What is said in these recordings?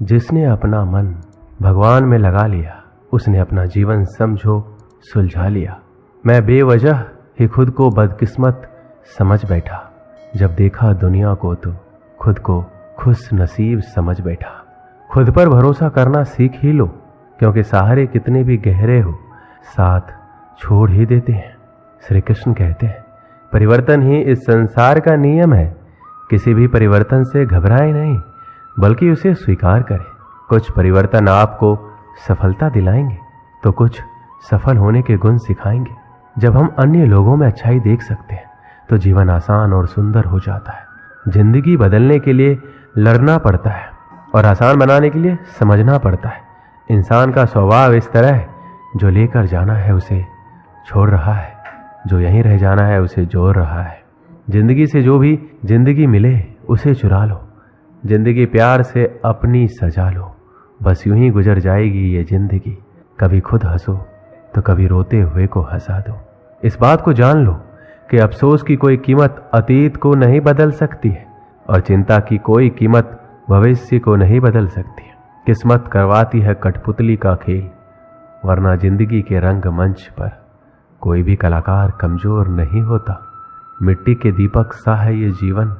जिसने अपना मन भगवान में लगा लिया, उसने अपना जीवन समझो सुलझा लिया। मैं बेवजह ही खुद को बदकिस्मत समझ बैठा, जब देखा दुनिया को तो खुद को खुश नसीब समझ बैठा। खुद पर भरोसा करना सीख ही लो, क्योंकि सहारे कितने भी गहरे हो साथ छोड़ ही देते हैं। श्री कृष्ण कहते हैं, परिवर्तन ही इस संसार का नियम है। किसी भी परिवर्तन से घबराए नहीं, बल्कि उसे स्वीकार करें। कुछ परिवर्तन आपको सफलता दिलाएंगे तो कुछ सफल होने के गुण सिखाएंगे। जब हम अन्य लोगों में अच्छाई देख सकते हैं तो जीवन आसान और सुंदर हो जाता है। जिंदगी बदलने के लिए लड़ना पड़ता है और आसान बनाने के लिए समझना पड़ता है। इंसान का स्वभाव इस तरह है, जो लेकर जाना है उसे छोड़ रहा है, जो यहीं रह जाना है उसे जोड़ रहा है। जिंदगी से जो भी जिंदगी मिले उसे चुरा लो, जिंदगी प्यार से अपनी सजा लो। बस यूं ही गुजर जाएगी ये जिंदगी, कभी खुद हंसो तो कभी रोते हुए को हंसा दो। इस बात को जान लो कि अफसोस की कोई कीमत अतीत को नहीं बदल सकती है और चिंता की कोई कीमत भविष्य को नहीं बदल सकती है। किस्मत करवाती है कठपुतली का खेल, वरना जिंदगी के रंग मंच पर कोई भी कलाकार कमजोर नहीं होता। मिट्टी के दीपक सा है ये जीवन,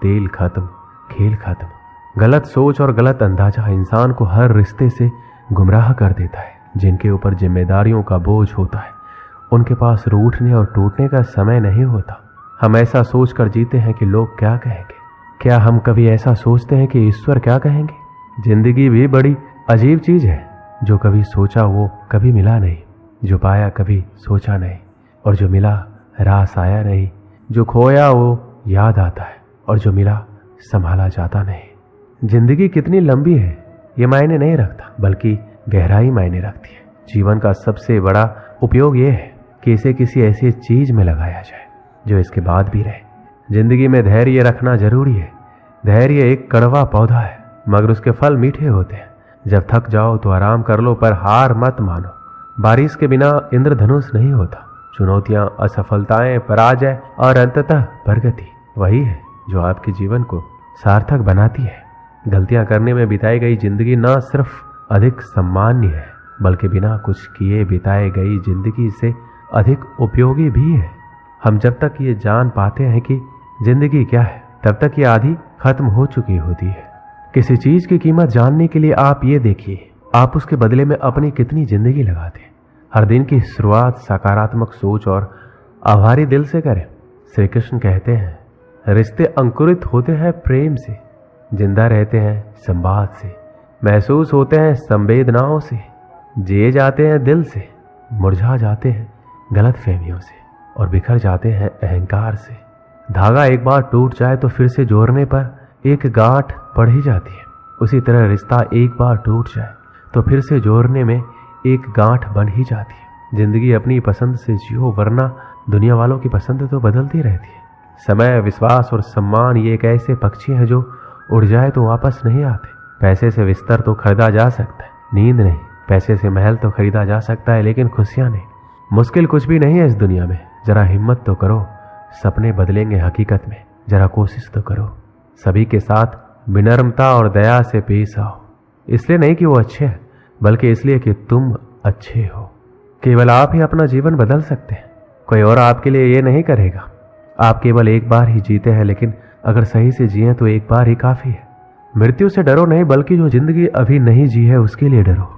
तेल खत्म खेल खत्म। गलत सोच और गलत अंदाजा इंसान को हर रिश्ते से गुमराह कर देता है। जिनके ऊपर जिम्मेदारियों का बोझ होता है उनके पास रूठने और टूटने का समय नहीं होता। हम ऐसा सोच कर जीते हैं कि लोग क्या कहेंगे। क्या हम कभी ऐसा सोचते हैं कि ईश्वर क्या कहेंगे? जिंदगी भी बड़ी अजीब चीज है, जो कभी सोचा वो कभी मिला नहीं, जो पाया कभी सोचा नहीं, और जो मिला रास आया नहीं। जो खोया वो याद आता है और जो मिला संभाला जाता नहीं। जिंदगी कितनी लंबी है ये मायने नहीं रखता, बल्कि गहराई मायने रखती है। जीवन का सबसे बड़ा उपयोग ये है कि इसे किसी ऐसी चीज में लगाया जाए जो इसके बाद भी रहे। जिंदगी में धैर्य रखना जरूरी है। धैर्य एक कड़वा पौधा है, मगर उसके फल मीठे होते हैं। जब थक जाओ तो आराम कर लो, पर हार मत मानो। बारिश के बिना इंद्रधनुष नहीं होता। चुनौतियां, असफलताएं, पराजय और अंततः प्रगति वही है जो आपके जीवन को सार्थक बनाती है। गलतियां करने में बिताई गई जिंदगी न सिर्फ अधिक सम्मान्य है, बल्कि बिना कुछ किए बिताई गई जिंदगी से अधिक उपयोगी भी है। हम जब तक ये जान पाते हैं कि जिंदगी क्या है, तब तक ये आधी खत्म हो चुकी होती है। किसी चीज की कीमत जानने के लिए आप ये देखिए, आप उसके बदले में अपनी कितनी जिंदगी लगाते हैं। हर दिन की शुरुआत सकारात्मक सोच और आभारी दिल से करें। श्री कृष्ण कहते हैं, रिश्ते अंकुरित होते हैं प्रेम से, जिंदा रहते हैं संवाद से, महसूस होते हैं संवेदनाओं से, जिए जाते हैं दिल से, मुरझा जाते हैं गलत फहमियों से और बिखर जाते हैं अहंकार से। धागा एक बार टूट जाए तो फिर से जोड़ने पर एक गांठ बढ़ ही जाती है। उसी तरह रिश्ता एक बार टूट जाए तो फिर से जोड़ने में एक गांठ बन ही जाती है। जिंदगी अपनी पसंद से जियो, वरना दुनिया वालों की पसंद तो बदलती रहती है। समय, विश्वास और सम्मान ये एक ऐसे पक्षी हैं जो उड़ जाए तो वापस नहीं आते। पैसे से बिस्तर तो खरीदा जा सकता है, नींद नहीं। पैसे से महल तो खरीदा जा सकता है, लेकिन खुशियां नहीं। मुश्किल कुछ भी नहीं है इस दुनिया में। जरा हिम्मत तो करो, सपने बदलेंगे हकीकत में। जरा कोशिश तो करो, सभी के साथ विनम्रता और दया से पेश आओ। इसलिए नहीं कि वो अच्छे हैं, बल्कि इसलिए कि तुम अच्छे हो। केवल आप ही अपना जीवन बदल सकते हैं, कोई और आपके लिए ये नहीं करेगा। आप केवल एक बार ही जीते हैं, लेकिन अगर सही से जिए तो एक बार ही काफी है। मृत्यु से डरो नहीं, बल्कि जो जिंदगी अभी नहीं जी है उसके लिए डरो।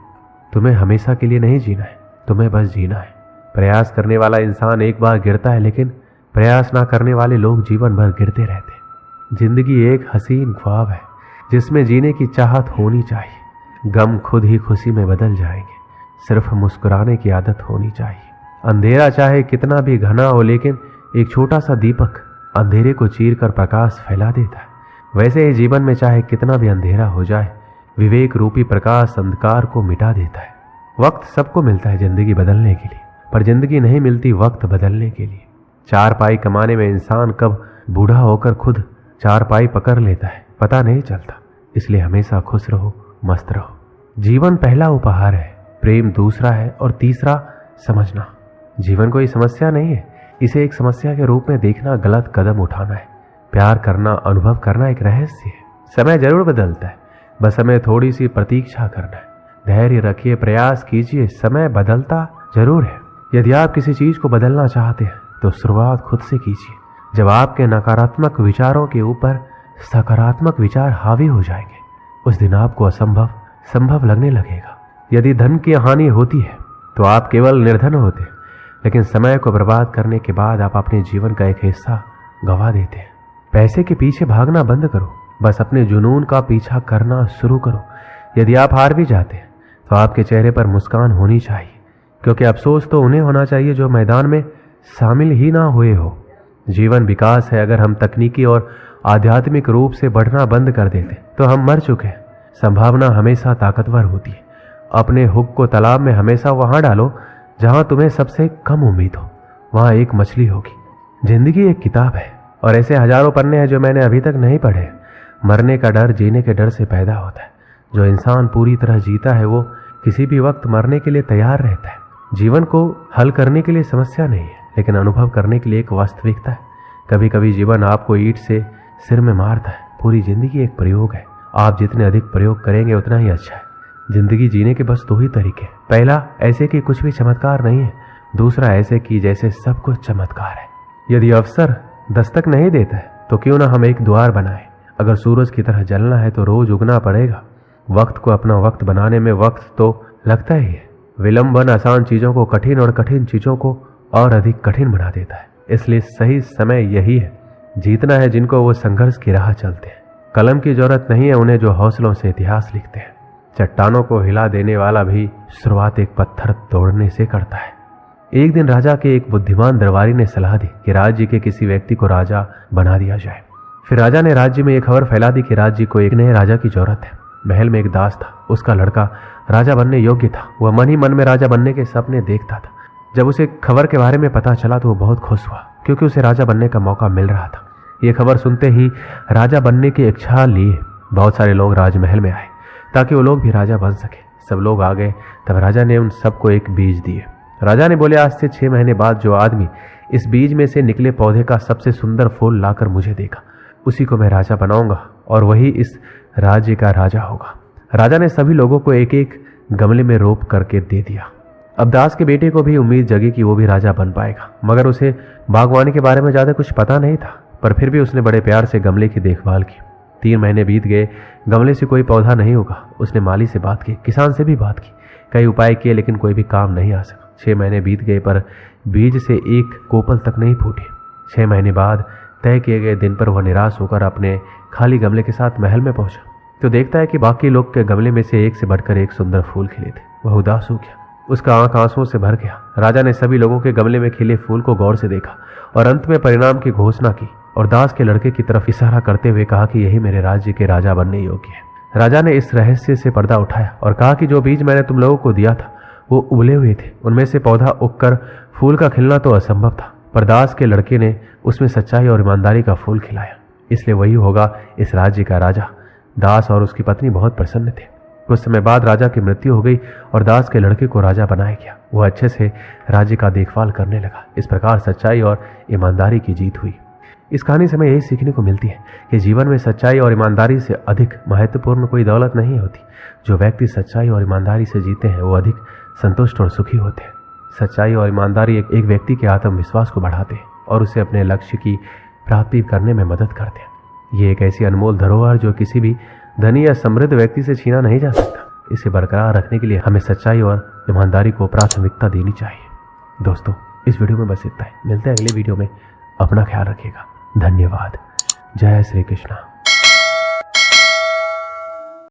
तुम्हें हमेशा के लिए नहीं जीना है, तुम्हें बस जीना है। प्रयास करने वाला इंसान एक बार गिरता है, लेकिन प्रयास ना करने वाले लोग जीवन भर गिरते रहते हैं। जिंदगी एक हसीन ख्वाब है जिसमें जीने की चाहत होनी चाहिए। गम खुद ही खुशी में बदल जाएंगे, सिर्फ मुस्कुराने की आदत होनी चाहिए। अंधेरा चाहे कितना भी घना हो, लेकिन एक छोटा सा दीपक अंधेरे को चीरकर प्रकाश फैला देता है। वैसे ही जीवन में चाहे कितना भी अंधेरा हो जाए, विवेक रूपी प्रकाश अंधकार को मिटा देता है। वक्त सबको मिलता है जिंदगी बदलने के लिए, पर जिंदगी नहीं मिलती वक्त बदलने के लिए। चार पाई कमाने में इंसान कब बूढ़ा होकर खुद चार पाई पकड़ लेता है पता नहीं चलता। इसलिए हमेशा खुश रहो, मस्त रहो। जीवन पहला उपहार है, प्रेम दूसरा है, और तीसरा समझना। जीवन कोई समस्या नहीं है, इसे एक समस्या के रूप में देखना गलत कदम उठाना है। प्यार करना, अनुभव करना एक रहस्य है। समय जरूर बदलता है, बस हमें थोड़ी सी प्रतीक्षा करना है। धैर्य रखिए, प्रयास कीजिए, समय बदलता जरूर है। यदि आप किसी चीज को बदलना चाहते हैं तो शुरुआत खुद से कीजिए। जब आपके नकारात्मक विचारों के ऊपर सकारात्मक विचार हावी हो जाएंगे, उस दिन आपको असंभव संभव लगने लगेगा। यदि धन की हानि होती है तो आप केवल निर्धन होते हैं, लेकिन समय को बर्बाद करने के बाद आप अपने जीवन का एक हिस्सा गंवा देते हैं। पैसे के पीछे भागना बंद करो, बस अपने जुनून का पीछा करना शुरू करो। यदि आप हार भी जाते हैं तो आपके चेहरे पर मुस्कान होनी चाहिए, क्योंकि अफसोस तो उन्हें होना चाहिए जो मैदान में शामिल ही ना हुए हो। जीवन विकास है। अगर हम तकनीकी और आध्यात्मिक रूप से बढ़ना बंद कर देते तो हम मर चुके हैं। संभावना हमेशा ताकतवर होती है। अपने हुक को तालाब में हमेशा वहां डालो जहां तुम्हें सबसे कम उम्मीद हो, वहां एक मछली होगी। जिंदगी एक किताब है और ऐसे हजारों पन्ने हैं जो मैंने अभी तक नहीं पढ़े। मरने का डर जीने के डर से पैदा होता है। जो इंसान पूरी तरह जीता है वो किसी भी वक्त मरने के लिए तैयार रहता है। जीवन को हल करने के लिए समस्या नहीं है, लेकिन अनुभव करने के लिए एक वास्तविकता है। कभी कभी जीवन आपको ईंट से सिर में मारता है। पूरी जिंदगी एक प्रयोग है। आप जितने अधिक प्रयोग करेंगे उतना ही अच्छा है। जिंदगी जीने के बस 2 ही तरीके हैं। पहला, ऐसे कि कुछ भी चमत्कार नहीं है। दूसरा, ऐसे कि जैसे सब कुछ चमत्कार है। यदि अवसर दस्तक नहीं देता है तो क्यों ना हम एक द्वार बनाएं। अगर सूरज की तरह जलना है तो रोज उगना पड़ेगा। वक्त को अपना वक्त बनाने में वक्त तो लगता ही है। विलंबन आसान चीजों को कठिन और कठिन चीजों को और अधिक कठिन बना देता है। इसलिए सही समय यही है। जीतना है जिनको वो संघर्ष की राह चलते हैं। कलम की जरूरत नहीं है उन्हें जो हौसलों से इतिहास लिखते हैं। चट्टानों को हिला देने वाला भी शुरुआत एक पत्थर तोड़ने से करता है। एक दिन राजा के एक बुद्धिमान दरबारी ने सलाह दी कि राज्य के किसी व्यक्ति को राजा बना दिया जाए। फिर राजा ने राज्य में एक खबर फैला दी कि राज्य को एक नए राजा की जरूरत है। महल में एक दास था। उसका लड़का राजा बनने योग्य था। वह मन ही मन में राजा बनने के सपने देखता था। जब उसे खबर के बारे में पता चला तो वो बहुत खुश हुआ, क्योंकि उसे राजा बनने का मौका मिल रहा था। ये खबर सुनते ही राजा बनने की इच्छा लिए बहुत सारे लोग राजमहल में आए ताकि वो लोग भी राजा बन सके। सब लोग आ गए तब राजा ने उन सबको एक बीज दिए। राजा ने बोले, आज से 6 महीने बाद जो आदमी इस बीज में से निकले पौधे का सबसे सुंदर फूल लाकर मुझे देगा, उसी को मैं राजा बनाऊंगा और वही इस राज्य का राजा होगा। राजा ने सभी लोगों को एक एक गमले में रोप करके दे दिया। अब दास के बेटे को भी उम्मीद जगी कि वो भी राजा बन पाएगा, मगर उसे बागवानी के बारे में ज्यादा कुछ पता नहीं था। पर फिर भी उसने बड़े प्यार से गमले की देखभाल की। 3 महीने बीत गए, गमले से कोई पौधा नहीं उगा। उसने माली से बात की, किसान से भी बात की, कई उपाय किए, लेकिन कोई भी काम नहीं आ सका। 6 महीने बीत गए पर बीज से एक कोपल तक नहीं फूटी। 6 महीने बाद तय किए गए दिन पर वह निराश होकर अपने खाली गमले के साथ महल में पहुंचा तो देखता है कि बाकी लोग के गमले में से एक से बढ़कर एक सुंदर फूल खिले थे। वह उदास हो गया, उसका आंख आंसुओं से भर गया। राजा ने सभी लोगों के गमले में खिले फूल को गौर से देखा और अंत में परिणाम की घोषणा की और दास के लड़के की तरफ इशारा करते हुए कहा कि यही मेरे राज्य के राजा बनने योग्य है। राजा ने इस रहस्य से पर्दा उठाया और कहा कि जो बीज मैंने तुम लोगों को दिया था वो उबले हुए थे। उनमें से पौधा उगकर फूल का खिलना तो असंभव था, पर दास के लड़के ने उसमें सच्चाई और ईमानदारी का फूल खिलाया, इसलिए वही होगा इस राज्य का राजा। दास और उसकी पत्नी बहुत प्रसन्न थे। कुछ समय बाद राजा की मृत्यु हो गई और दास के लड़के को राजा बनाया गया। वह अच्छे से राज्य का देखभाल करने लगा। इस प्रकार सच्चाई और ईमानदारी की जीत हुई। इस कहानी से हमें यही सीखने को मिलती है कि जीवन में सच्चाई और ईमानदारी से अधिक महत्वपूर्ण कोई दौलत नहीं होती। जो व्यक्ति सच्चाई और ईमानदारी से जीते हैं वो अधिक संतुष्ट और सुखी होते हैं। सच्चाई और ईमानदारी एक व्यक्ति के आत्मविश्वास को बढ़ाते हैं और उसे अपने लक्ष्य की प्राप्ति करने में मदद करते हैं। ये एक ऐसी अनमोल धरोहर जो किसी भी धनी या समृद्ध व्यक्ति से छीना नहीं जा सकता। इसे बरकरार रखने के लिए हमें सच्चाई और ईमानदारी को प्राथमिकता देनी चाहिए। दोस्तों, इस वीडियो में बस इतना ही। मिलते हैं अगले वीडियो में। अपना ख्याल रखिएगा। धन्यवाद। जय श्री कृष्णा।